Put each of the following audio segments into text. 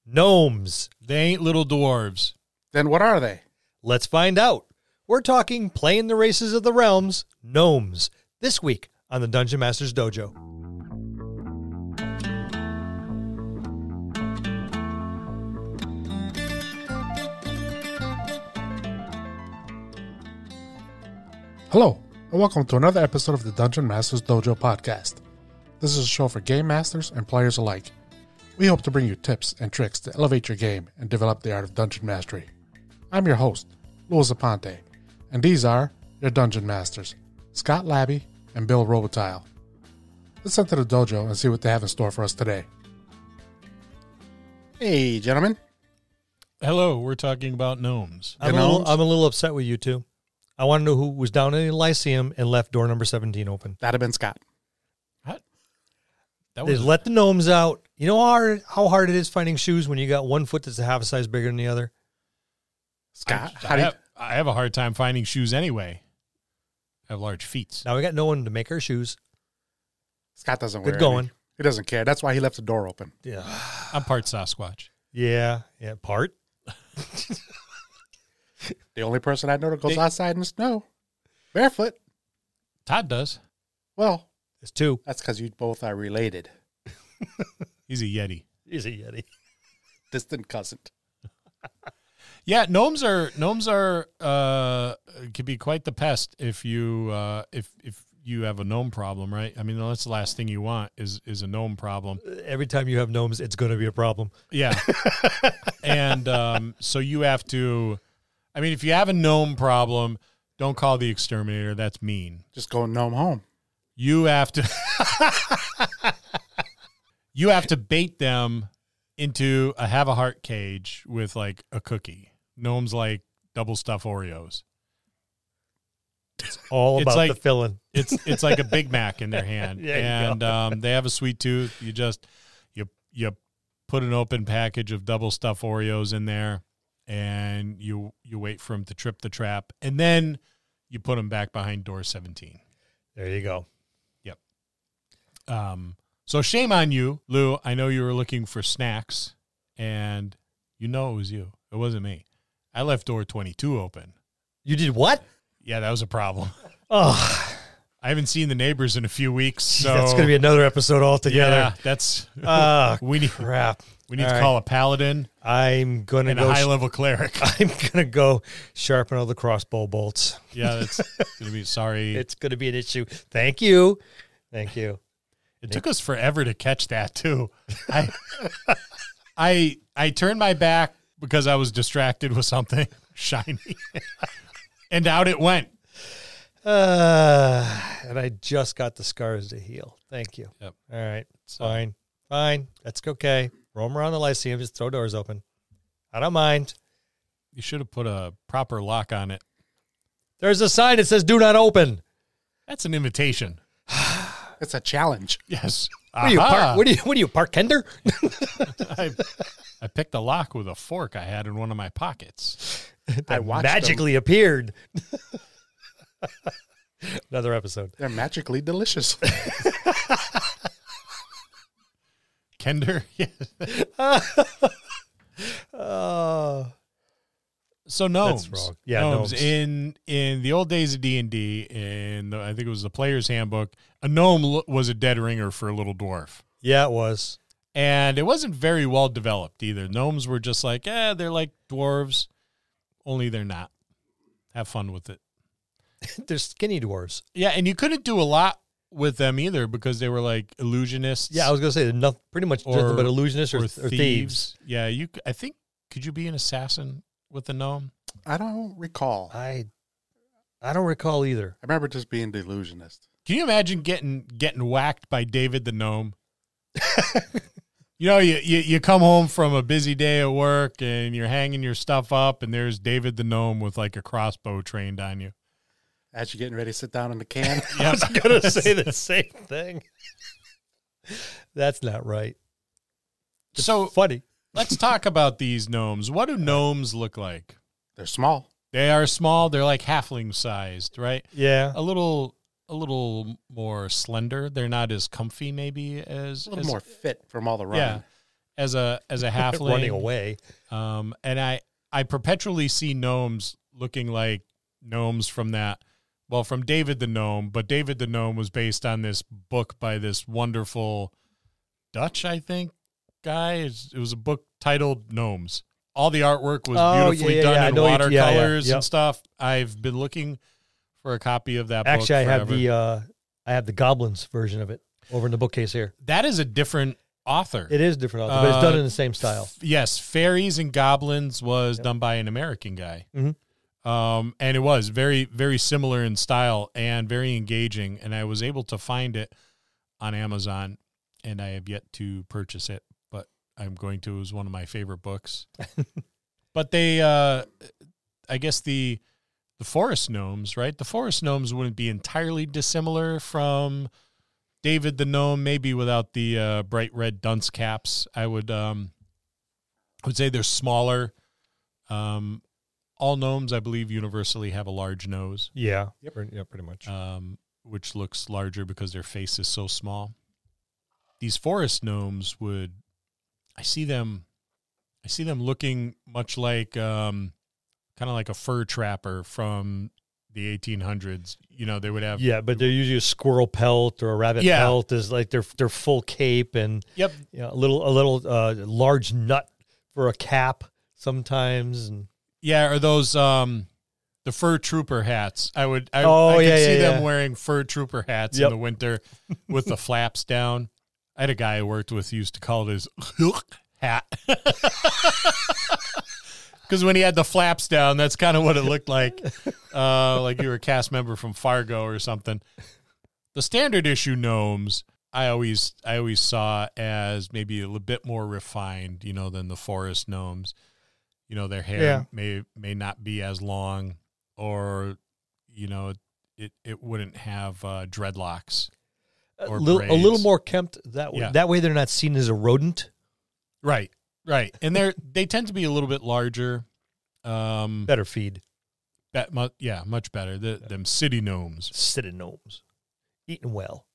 Gnomes. They ain't little dwarves. Then what are they? Let's find out. We're talking playing the races of the realms, Gnomes, this week on the Dungeon Masters Dojo. Hello, and welcome to another episode of the Dungeon Masters Dojo podcast. This is a show for game masters and players alike. We hope to bring you tips and tricks to elevate your game and develop the art of dungeon mastery. I'm your host, Louis Aponte, and these are your Dungeon Masters, Scott Labby and Bill Robotile. Let's enter the dojo and see what they have in store for us today. Hey, gentlemen. Hello, we're talking about gnomes. I'm a little upset with you two. I want to know who was down in the Lyceum and left door number 17 open. That'd have been Scott. What? They let the gnomes out. You know how hard it is finding shoes when you got one foot that's a half a size bigger than the other? Scott, I have a hard time finding shoes anyway. I have large feet. Now we got no one to make our shoes. Scott doesn't wear Good going. any. He doesn't care. That's why he left the door open. Yeah. I'm part Sasquatch. Yeah. Part. The only person I know that goes outside in the snow, barefoot. Todd does. Well, It's two. that's because you both are related. He's a Yeti. He's a Yeti. Distant cousin. Yeah, gnomes are can be quite the pest if you have a gnome problem, right? I mean, that's the last thing you want is a gnome problem. Every time you have gnomes, it's going to be a problem. Yeah. And so you have to, I mean, if you have a gnome problem, don't call the exterminator. That's mean. Just go gnome home. You have to bait them into a have a heart cage with like a cookie. Gnomes like double stuffed Oreos. It's all about like the filling. It's like a Big Mac in their hand. Yeah, And they have a sweet tooth. You put an open package of double stuffed Oreos in there, and you wait for them to trip the trap, and then you put them back behind door 17. There you go. Yep. So shame on you, Lou. I know you were looking for snacks, and you know it was you. It wasn't me. I left door 22 open. You did what? Yeah, that was a problem. Oh, I haven't seen the neighbors in a few weeks, so that's going to be another episode altogether. Yeah, that's we need crap. We need to call a paladin. I'm going to and go a high-level cleric. I'm going to go sharpen all the crossbow bolts. Yeah, that's going to be sorry. It's going to be an issue. Thank you. It took us forever to catch that too. I turned my back because I was distracted with something shiny, and out it went. And I just got the scars to heal. Thank you. Yep. All right. Fine. That's okay. Roam around the Lyceum. Just throw doors open. I don't mind. You should have put a proper lock on it. There's a sign that says "Do not open." That's an invitation. It's a challenge. Yes. What are you, Park Kender? I picked a lock with a fork I had in one of my pockets. I magically appeared. Another episode. They're magically delicious. Kender? Yeah. So gnomes. That's wrong. Yeah, gnomes. gnomes. In the old days of D&D, I think it was the Player's Handbook, a gnome was a dead ringer for a little dwarf. Yeah, it was. And it wasn't very well developed either. Gnomes were just like, they're like dwarves, only they're not. Have fun with it. They're skinny dwarves. Yeah, and you couldn't do a lot with them either because they were like illusionists. Yeah, I was going to say pretty much nothing but illusionists or thieves. Yeah, I think, could you be an assassin with a gnome? I don't recall. I don't recall either. I remember just being the illusionist. Can you imagine getting whacked by David the gnome? You come home from a busy day at work and you're hanging your stuff up and there's David the gnome with like a crossbow trained on you. As you're getting ready to sit down in the can. I was going to say the same thing. That's not right. It's so funny. Let's talk about these gnomes. What do gnomes look like? They're small. They are small. They're like halfling sized, right? Yeah. A little more slender. They're not as comfy maybe as... A little more fit from all the running. Yeah. as a halfling running away. And I perpetually see gnomes looking like gnomes from from David the Gnome, but David the Gnome was based on this book by this wonderful Dutch, I think, guy. It was a book titled Gnomes. All the artwork was beautifully done in watercolors and stuff. I've been looking for a copy of that book. Actually, I have the Goblins version of it over in the bookcase here. That is a different author. It is a different author, but it's done in the same style. Yes, Fairies and Goblins was done by an American guy. Mm-hmm. And it was very, very similar in style and very engaging. And I was able to find it on Amazon, and I have yet to purchase it, but I'm going to. It was one of my favorite books. But they, I guess the forest gnomes, right? The forest gnomes wouldn't be entirely dissimilar from David the Gnome, maybe without the bright red dunce caps. I would say they're smaller. All gnomes, I believe, universally have a large nose. Yeah, pretty much. Which looks larger because their face is so small. These forest gnomes I see them looking much like, kind of like a fur trapper from the 1800s. You know, they would have. Yeah, but they're usually a squirrel pelt or a rabbit pelt is like their full cape and a little large nut for a cap sometimes and. Yeah, or those the fur trooper hats. I could see them wearing fur trooper hats in the winter with the flaps down. I had a guy I worked with who used to call it his hat. Because when he had the flaps down, that's kind of what it looked like. Like you were a cast member from Fargo or something. The standard issue gnomes, I always saw as maybe a little bit more refined, than the forest gnomes. Their hair may not be as long, or, it wouldn't have dreadlocks. A little more kempt that way. Yeah. That way they're not seen as a rodent. Right. And they tend to be a little bit larger. Better feed. Much better. Them city gnomes. City gnomes. Eating well.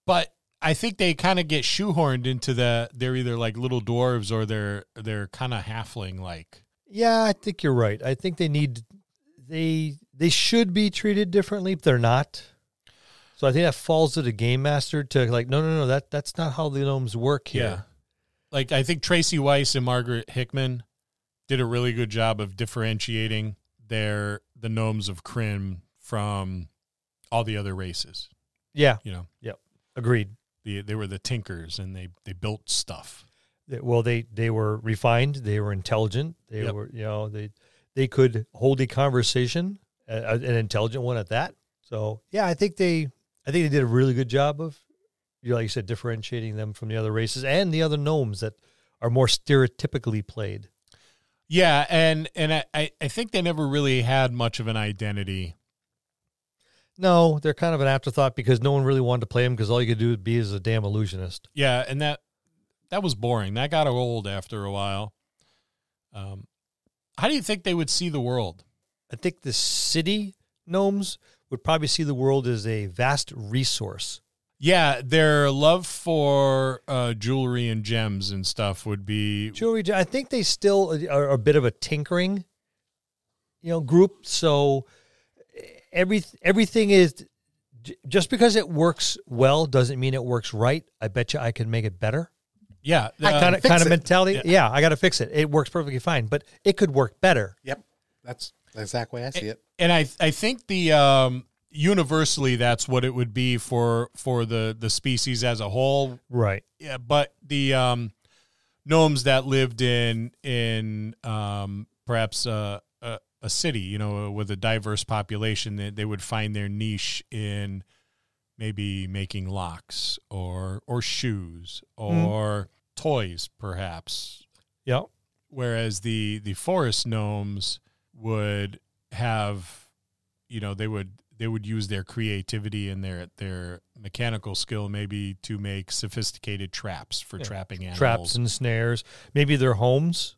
But I think they kind of get shoehorned into they're either like little dwarves or they're kind of halfling-like. Yeah, I think you're right. I think they should be treated differently, but they're not. So I think that falls to the game master to like, no, that's not how the gnomes work here. Yeah. Like I think Tracy Weiss and Margaret Hickman did a really good job of differentiating the gnomes of Krynn from all the other races. Yeah. Yep. Agreed. They were the tinkers and they built stuff. Well, they were refined. They were intelligent. They were, they could hold a conversation, an intelligent one at that. So yeah, I think they did a really good job of, like you said, differentiating them from the other races and the other gnomes that are more stereotypically played. Yeah, and I think they never really had much of an identity. No, they're kind of an afterthought because no one really wanted to play them because all you could do is a damn illusionist. Yeah, and that was boring. That got old after a while. How do you think they would see the world? I think the city gnomes would probably see the world as a vast resource. Yeah, their love for jewelry and gems and stuff would be... Jewelry, I think they still are a bit of a tinkering, group. So everything is... Just because it works well doesn't mean it works right. I bet you I can make it better. Yeah. Kind of mentality. Yeah, I got to fix it. It works perfectly fine, but it could work better. Yep. That's the exact way I see it. And I think the universally that's what it would be for the species as a whole. Right. Yeah, but the gnomes that lived in perhaps a city, with a diverse population, they would find their niche in maybe making locks or shoes or toys, perhaps. Yeah. Whereas the forest gnomes would have, they would use their creativity and their mechanical skill maybe to make sophisticated traps for trapping animals. Traps and snares. Maybe their homes,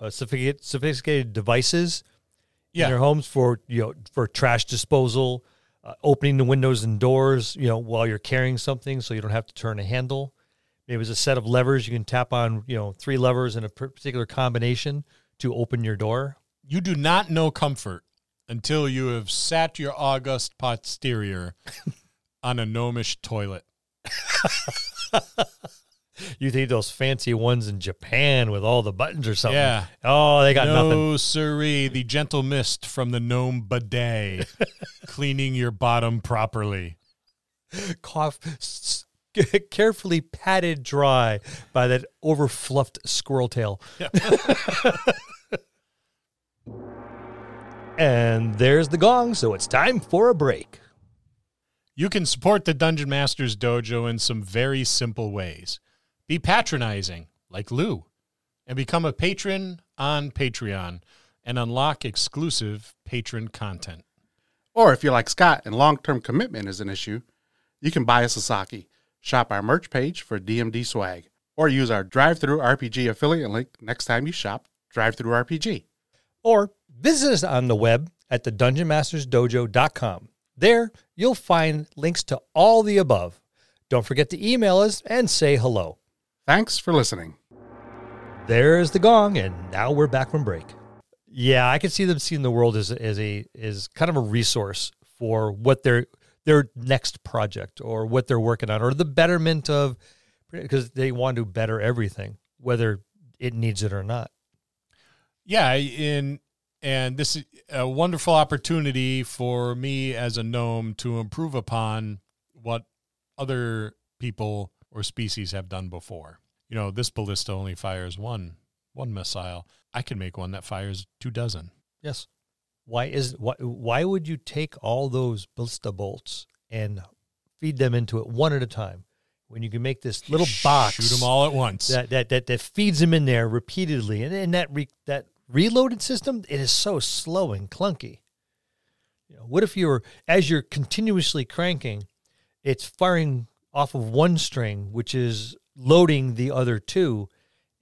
sophisticated devices in their homes for trash disposal, opening the windows and doors, while you're carrying something so you don't have to turn a handle. Maybe it's a set of levers. You can tap on, 3 levers in a particular combination to open your door. You do not know comfort until you have sat your august posterior on a gnomish toilet. You think those fancy ones in Japan with all the buttons or something? Yeah. Oh, they got nothing. No, siree. The gentle mist from the gnome bidet, cleaning your bottom properly. Carefully patted dry by that overfluffed squirrel tail. Yeah. And there's the gong, so it's time for a break. You can support the Dungeon Masters Dojo in some very simple ways. Be patronizing, like Lou, and become a patron on Patreon and unlock exclusive patron content. Or if you're like Scott and long-term commitment is an issue, you can buy a Sasaki, shop our merch page for DMD swag, or use our Drive-Thru RPG affiliate link next time you shop Drive-Thru RPG. Or visit us on the web at thedungeonmastersdojo.com. There, you'll find links to all the above. Don't forget to email us and say hello. Thanks for listening. There's the gong, and now we're back from break. Yeah, I can see them seeing the world as kind of a resource for what their next project or what they're working on, or the betterment of, because they want to better everything, whether it needs it or not. Yeah, and this is a wonderful opportunity for me as a gnome to improve upon what other people or species have done before. This ballista only fires one missile. I can make one that fires 24. Yes. Why would you take all those ballista bolts and feed them into it one at a time when you can make this little box? Shoot them all at once. That feeds them in there repeatedly, and that reloaded system, it is so slow and clunky. What if as you're continuously cranking, it's firing off of one string, which is loading the other 2,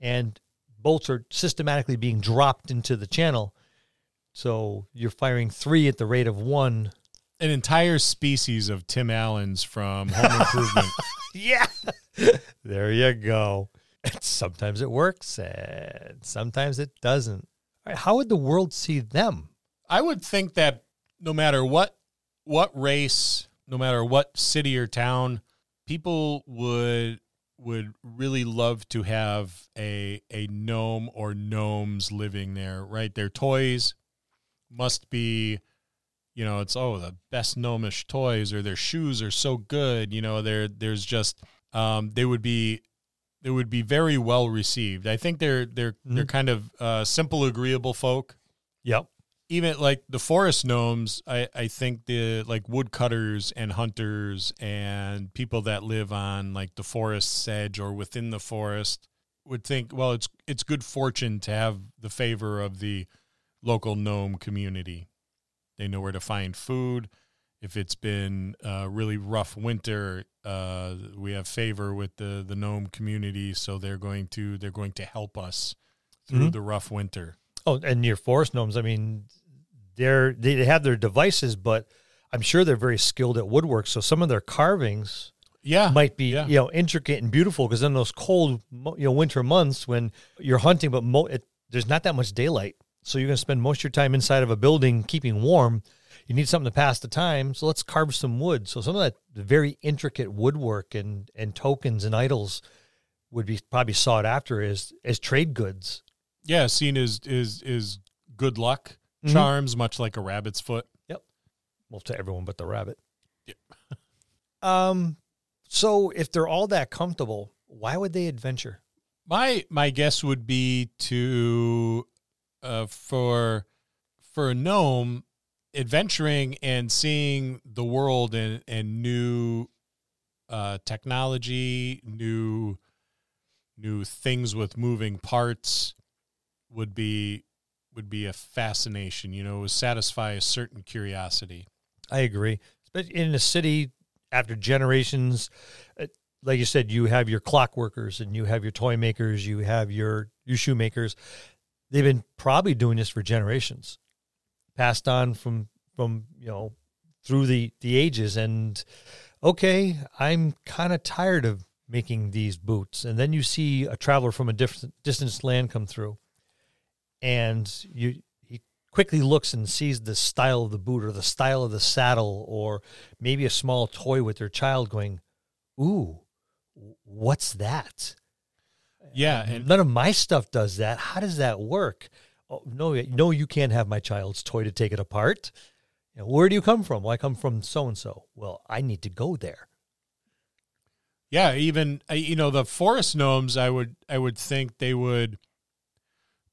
and bolts are systematically being dropped into the channel. So you're firing 3 at the rate of 1. An entire species of Tim Allens from Home Improvement. Yeah. There you go. Sometimes it works, and sometimes it doesn't. All right, how would the world see them? I would think that no matter what race, no matter what city or town, people would really love to have a gnome or gnomes living there, right? Their toys must be, it's the best gnomish toys, or their shoes are so good. There's just they would be very well received. I think they're kind of simple, agreeable folk. Yep. Even like the forest gnomes, I think the like woodcutters and hunters and people that live on like the forest's edge or within the forest would think, well, it's good fortune to have the favor of the local gnome community. They know where to find food. If it's been a really rough winter, we have favor with the gnome community, so they're going to help us through the rough winter. Oh, and your forest gnomes, I mean, they have their devices, but I'm sure they're very skilled at woodwork. So some of their carvings might be intricate and beautiful, because in those cold winter months when you're hunting, but there's not that much daylight, so you're going to spend most of your time inside of a building keeping warm. You need something to pass the time, so let's carve some wood. So some of that very intricate woodwork and tokens and idols would be probably sought after as trade goods. Yeah, seen as good luck charms, much like a rabbit's foot. Yep. Well, to everyone but the rabbit. Yep. So if they're all that comfortable, why would they adventure? My guess would be to for a gnome, adventuring and seeing the world and new technology, new things with moving parts would be a fascination. It would satisfy a certain curiosity. I agree. But in a city, after generations, like you said, you have your clockworkers and you have your toy makers, you have your shoemakers. They've been probably doing this for generations, passed on from through the ages. And okay, I'm kind of tired of making these boots. And then you see a traveler from a distant land come through, and he quickly looks and sees the style of the boot or the style of the saddle or maybe a small toy with their child going, ooh, what's that? Yeah. And none of my stuff does that. How does that work? Oh, no, you can't have my child's toy to take it apart. Where do you come from? Well, I come from so-and-so. Well, I need to go there. Yeah, even the forest gnomes, I would think they would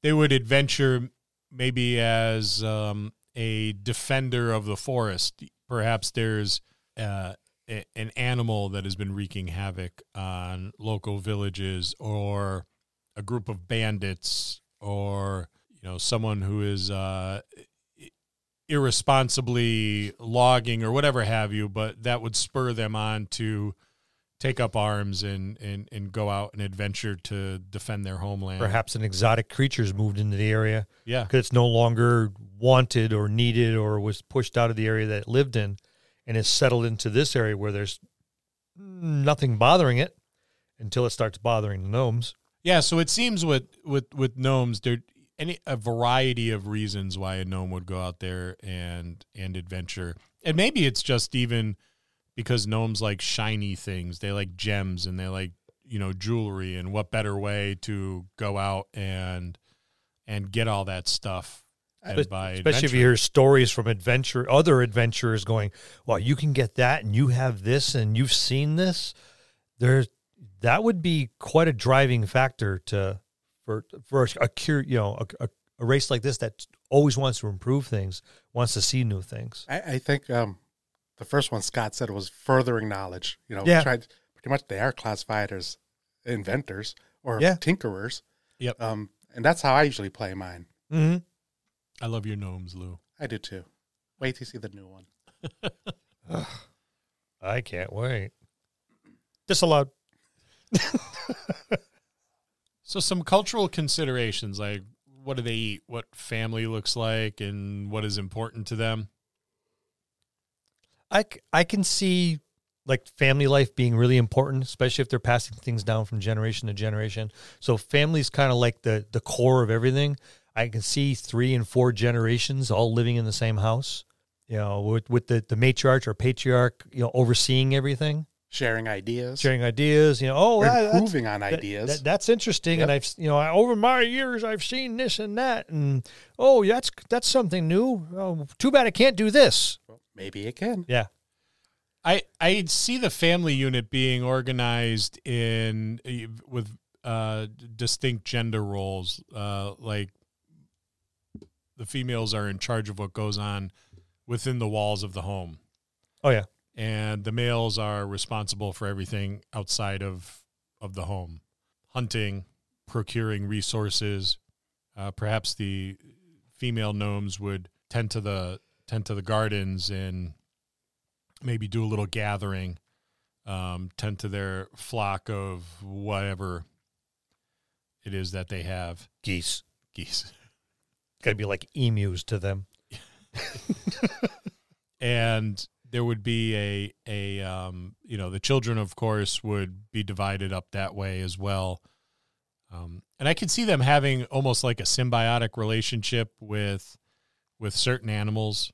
adventure maybe as a defender of the forest. Perhaps there's an animal that has been wreaking havoc on local villages, or a group of bandits, or someone who is irresponsibly logging or whatever have you, but that would spur them on to take up arms and go out and adventure to defend their homeland. Perhaps an exotic creature's moved into the area. Yeah. Because it's no longer wanted or needed or was pushed out of the area that it lived in and is settled into this area where there's nothing bothering it until it starts bothering the gnomes. Yeah, so it seems with gnomes, there a variety of reasons why a gnome would go out there and adventure. And maybe it's just even because gnomes like shiny things. They like gems and they like, jewelry, and what better way to go out and get all that stuff than by especially if you hear stories from other adventurers going, well, you can get that and you have this and you've seen this. That would be quite a driving factor for a race like this that always wants to improve things, wants to see new things. I think the first one Scott said was furthering knowledge. Pretty much they are classified as inventors or tinkerers. Yep. And that's how I usually play mine. Mm-hmm. I love your gnomes, Lou. I do too. Wait to see the new one. I can't wait. Disallowed. So some cultural considerations, like what do they eat, what family looks like, and what is important to them. I can see like family life being really important, especially if they're passing things down from generation to generation. So family's kind of like the core of everything. I can see 3 and 4 generations all living in the same house, with the matriarch or patriarch, overseeing everything. Sharing ideas. Improving on ideas. That's interesting. Yep. And over my years, I've seen this and that. And, that's something new. Oh, too bad I can't do this. Well, maybe it can. Yeah. I see the family unit being organized with distinct gender roles. Like the females are in charge of what goes on within the walls of the home. Oh, yeah. And the males are responsible for everything outside of the home. Hunting, procuring resources. Perhaps the female gnomes would tend to the gardens and maybe do a little gathering, tend to their flock of whatever it is that they have. Geese. Got to be like emus to them. And there would be the children, of course, would be divided up that way as well. And I could see them having almost like a symbiotic relationship with certain animals,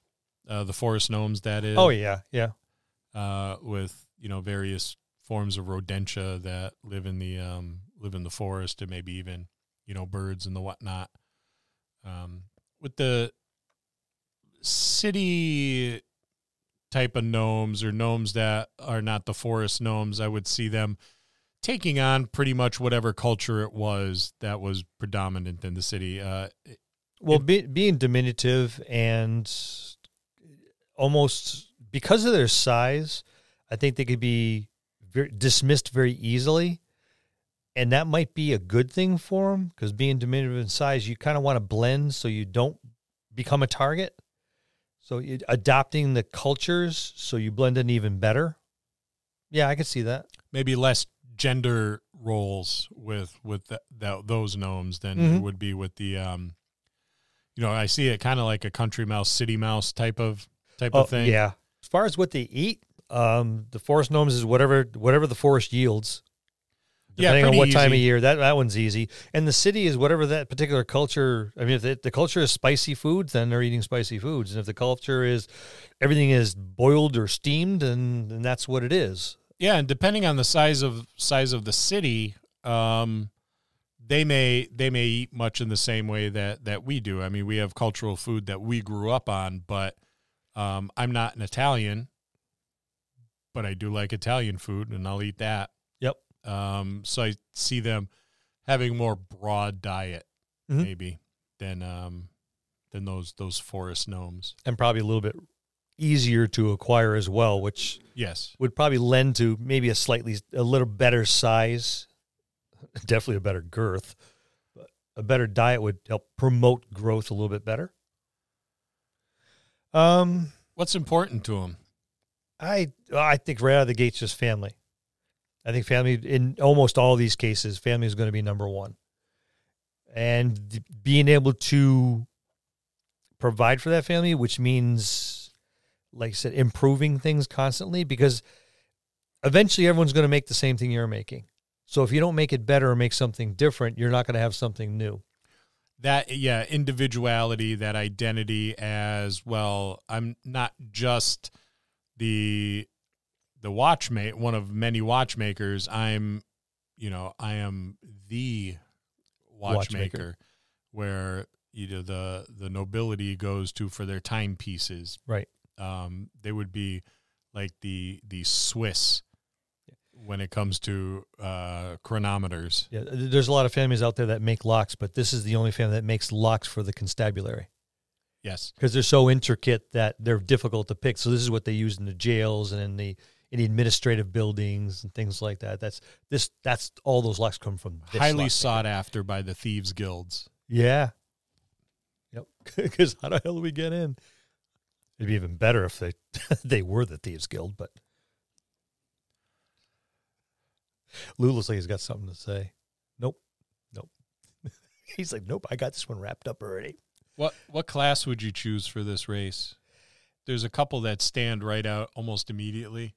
the forest gnomes, that is. Oh, yeah, yeah. With, various forms of rodentia that live in the forest, and maybe even, birds and the whatnot. With the city type of gnomes, or gnomes that are not the forest gnomes, I would see them taking on pretty much whatever culture it was that was predominant in the city. Being diminutive and almost because of their size, I think they could be dismissed very easily. And that might be a good thing for them, because being diminutive in size, you kind of want to blend so you don't become a target. So adopting the cultures so you blend in even better. Yeah, I could see that. Maybe less gender roles with those gnomes than it would be with the, I see it kind of like a country mouse, city mouse type of thing. Yeah. As far as what they eat, the forest gnomes is whatever the forest yields. Depending on pretty what time of easy. year, that one's easy. And the city is whatever that particular culture. I mean, if the culture is spicy foods, then they're eating spicy foods. And if the culture is everything is boiled or steamed, then that's what it is. Yeah, and depending on the size of the city, they may eat much in the same way that we do. I mean, we have cultural food that we grew up on, but I'm not an Italian, but I do like Italian food, and I'll eat that. Yep. So I see them having more broad diet, maybe than those forest gnomes, And probably a little bit easier to acquire as well, which yes, would probably lend to maybe a little better size, definitely a better girth. But a better diet would help promote growth a little bit better. What's important to them? I think right out of the gates, just family. I think family, in almost all these cases, family is going to be number one. And being able to provide for that family, which means, like I said, improving things constantly, because eventually everyone's going to make the same thing you're making. So if you don't make it better or make something different, you're not going to have something new. That, yeah, individuality, that identity as, well, I'm not just the watchmaker, one of many watchmakers. I am the watchmaker, where the nobility goes to for their timepieces. Right. They would be like the Swiss when it comes to chronometers. Yeah, there's a lot of families out there that make locks, but this is the only family that makes locks for the constabulary. Yes, because they're so intricate that they're difficult to pick. So this is what they use in the jails and in the administrative buildings and things like that. That's all those locks come from. This highly lock sought maker. after by the thieves' guilds. Yeah. Yep. Because how the hell do we get in? It'd be even better if they were the thieves' guild. But Lou looks like he's got something to say. Nope. He's like, nope. I got this one wrapped up already. What class would you choose for this race? There's a couple that stand right out almost immediately.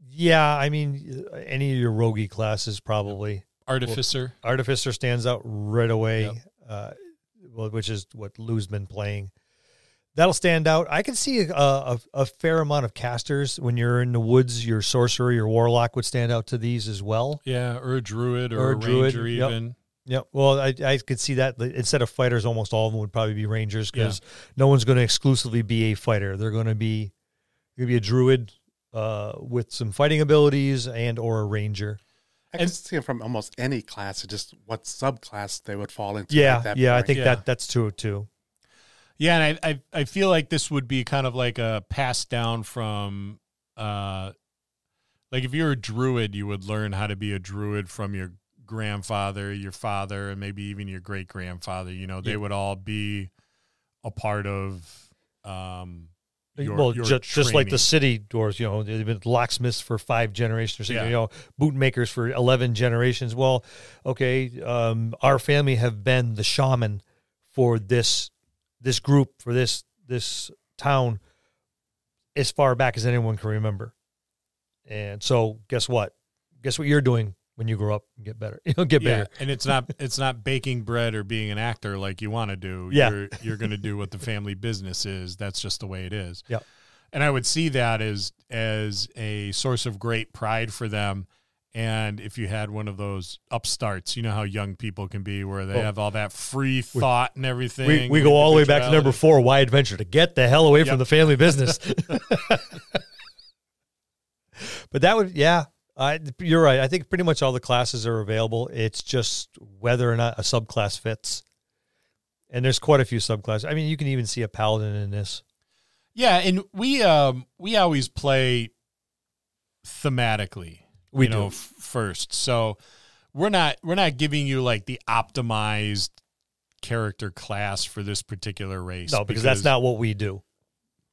Yeah, I mean, any of your roguey classes probably. Artificer. Artificer stands out right away, Yep. Which is what Lou's been playing. That'll stand out. I can see a fair amount of casters when you're in the woods. Your sorcerer, your warlock would stand out to these as well. Yeah, or a druid or a druid, ranger yep. even. Yeah, well, I could see that. Instead of fighters, almost all of them would probably be rangers, because no one's going to exclusively be a fighter. They're going to be a druid with some fighting abilities and or a ranger. I can see it from almost any class, just what subclass they would fall into. Yeah, at that I point. think that's true too. Yeah, and I feel like this would be kind of like a pass down from, like if you're a druid, you would learn how to be a druid from your grandfather, your father, and maybe even your great grandfather. They would all be a part of your just like the training. city dwarves, they've been locksmiths for 5 generations, boot makers for 11 generations. Well, okay, our family have been the shaman for this group, for this town, as far back as anyone can remember. And so guess what you're doing when you grow up and get better. Get bigger. And it's not baking bread or being an actor like you want to do. Yeah. You're going to do what the family business is. That's just the way it is. Yeah. And I would see that as a source of great pride for them. And if you had one of those upstarts, you know how young people can be, where they have all that free thought and everything. We go all the way back to number 4, Why Adventure, to get the hell away from the family business. But that would, you're right. I think pretty much all the classes are available. It's just whether or not a subclass fits. And there's quite a few subclasses. I mean, you can even see a paladin in this. Yeah, and we always play thematically. We do. First. So we're not giving you like the optimized character class for this particular race. No, because that's not what we do.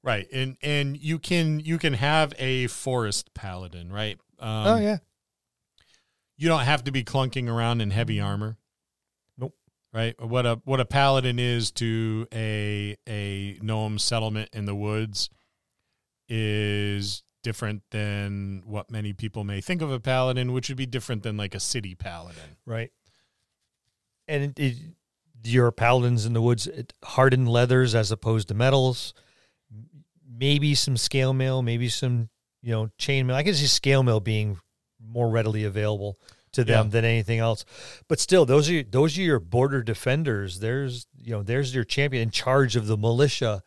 Right. And you can have a forest paladin, right? Yeah. You don't have to be clunking around in heavy armor. Nope. Right? What a paladin is to a gnome settlement in the woods is different than what many people may think of a paladin, which would be different than like a city paladin. Right. And your paladins in the woods, hardened leathers as opposed to metals, maybe some scale mail, maybe some, chain mail. I can see scale mail being more readily available to them than anything else. But still, those are your border defenders. There's your champion in charge of the militia,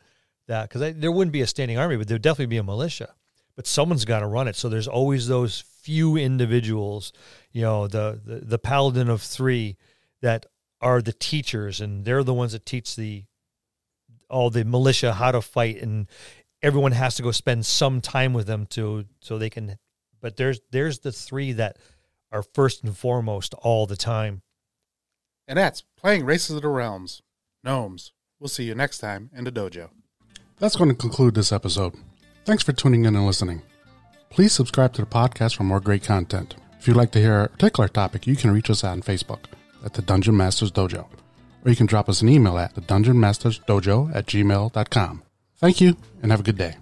because there wouldn't be a standing army, but there'd definitely be a militia. But someone's got to run it. So there's always those few individuals, the paladin of 3 that are the teachers, and they're the ones that teach all the militia how to fight, and everyone has to go spend some time with them so they can. But there's the 3 that are first and foremost all the time. And that's playing Races of the Realms. Gnomes. We'll see you next time in the dojo. That's going to conclude this episode. Thanks for tuning in and listening. Please subscribe to the podcast for more great content. If you'd like to hear a particular topic, you can reach us out on Facebook at the Dungeon Masters Dojo, or you can drop us an email at thedungeonmastersdojo@gmail.com. Thank you, and have a good day.